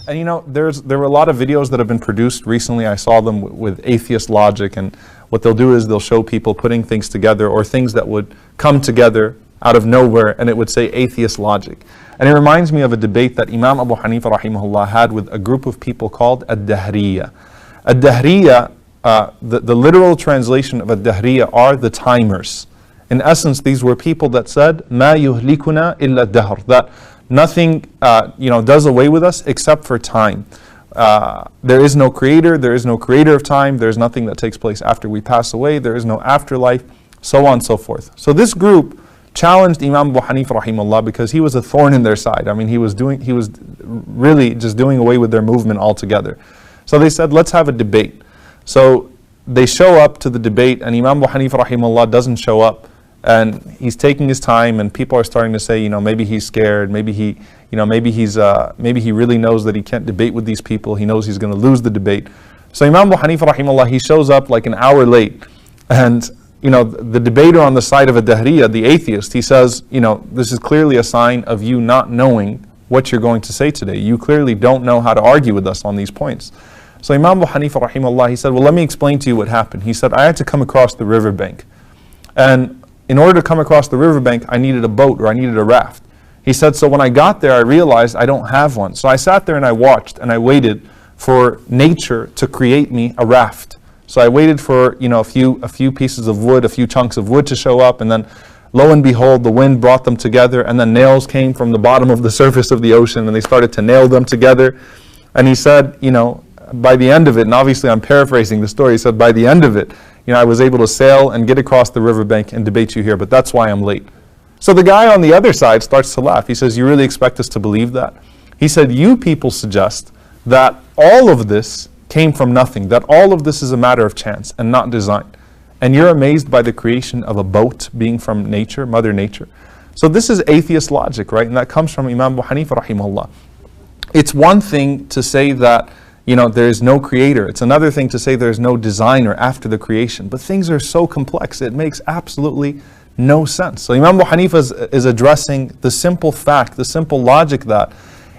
And you know, there were a lot of videos that have been produced recently. I saw them with Atheist Logic, and what they'll do is they'll show people putting things together or things that would come together out of nowhere, and it would say Atheist Logic. And it reminds me of a debate that Imam Abu Hanifa rahimahullah had with a group of people called Ad-Dahriya. Ad-Dahriya, the literal translation of Ad-Dahriya are the timers. In essence, these were people that said, "Ma yuhlikuna illa dahr," that nothing does away with us except for time. There is no creator of time, there's nothing that takes place after we pass away, there is no afterlife, so on and so forth. So this group challenged Imam Abu Hanifa rahimahullah because he was a thorn in their side. I mean, he was really just doing away with their movement altogether. So they said, let's have a debate. So they show up to the debate, and Imam Abu Hanifa rahimahullah doesn't show up, and he's taking his time, and people are starting to say, maybe he's scared, maybe he really knows that he can't debate with these people, he knows he's going to lose the debate. So Imam Abu Hanifa rahimahullah, he shows up like an hour late, and the debater on the side of a Dahriya, the atheist, he says, this is clearly a sign of you not knowing what you're going to say today. You clearly don't know how to argue with us on these points. So Imam Abu Hanifa rahimahullah, he said, well, let me explain to you what happened. He said, I had to come across the riverbank. And in order to come across the riverbank, I needed a boat, or I needed a raft. He said, so when I got there, I realized I don't have one. So I sat there and I watched and I waited for nature to create me a raft. So I waited for a few pieces of wood, a few chunks of wood to show up, and then lo and behold, the wind brought them together, and then nails came from the bottom of the surface of the ocean, and they started to nail them together. And he said, by the end of it, and obviously I'm paraphrasing the story, he said, by the end of it, I was able to sail and get across the riverbank and debate you here, but that's why I'm late. So the guy on the other side starts to laugh. He says, you really expect us to believe that? He said, you people suggest that all of this came from nothing, that all of this is a matter of chance and not design. And you're amazed by the creation of a boat being from nature, Mother Nature. So this is atheist logic, right? And that comes from Imam Abu Hanifa rahimahullah. It's one thing to say that there is no creator. It's another thing to say there's no designer after the creation. But things are so complex, it makes absolutely no sense. So Imam Abu Hanifa is addressing the simple fact, the simple logic that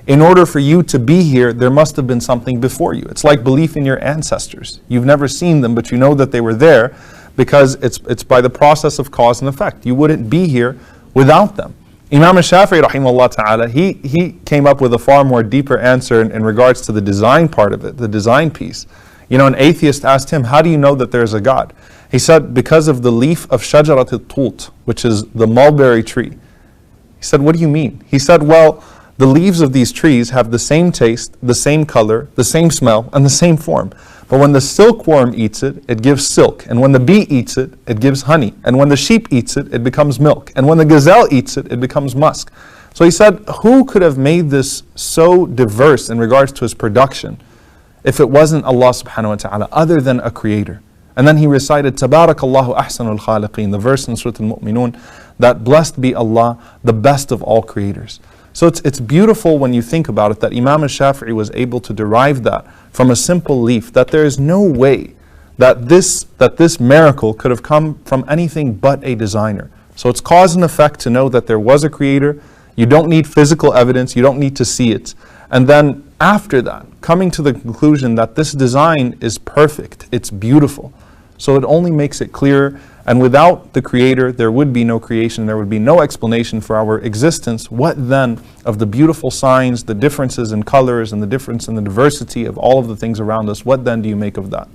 in order for you to be here, there must have been something before you. It's like belief in your ancestors. You've never seen them, but you know that they were there because it's by the process of cause and effect. You wouldn't be here without them. Imam Shafi'i rahimahullah ta'ala, he came up with a far more deeper answer in regards to the design part of it, the design piece. An atheist asked him, how do you know that there's a God? He said, because of the leaf of shajarat al-tut, which is the mulberry tree. He said, what do you mean? He said, well, the leaves of these trees have the same taste, the same color, the same smell, and the same form. But when the silkworm eats it, it gives silk. And when the bee eats it, it gives honey. And when the sheep eats it, it becomes milk. And when the gazelle eats it, it becomes musk. So he said, who could have made this so diverse in regards to his production if it wasn't Allah subhanahu wa ta'ala, other than a creator? And then he recited, Tabarakallahu ahsanul khaliqeen, the verse in Surah Al-Mu'minun, that blessed be Allah, the best of all creators. So it's beautiful when you think about it that Imam Shafi'i was able to derive that from a simple leaf, that there is no way that this miracle could have come from anything but a designer. So it's cause and effect to know that there was a creator. You don't need physical evidence, you don't need to see it. And then after that, coming to the conclusion that this design is perfect, it's beautiful. So it only makes it clearer. And without the creator, there would be no creation, there would be no explanation for our existence. What then of the beautiful signs, the differences in colors, and the difference in the diversity of all of the things around us, what then do you make of that?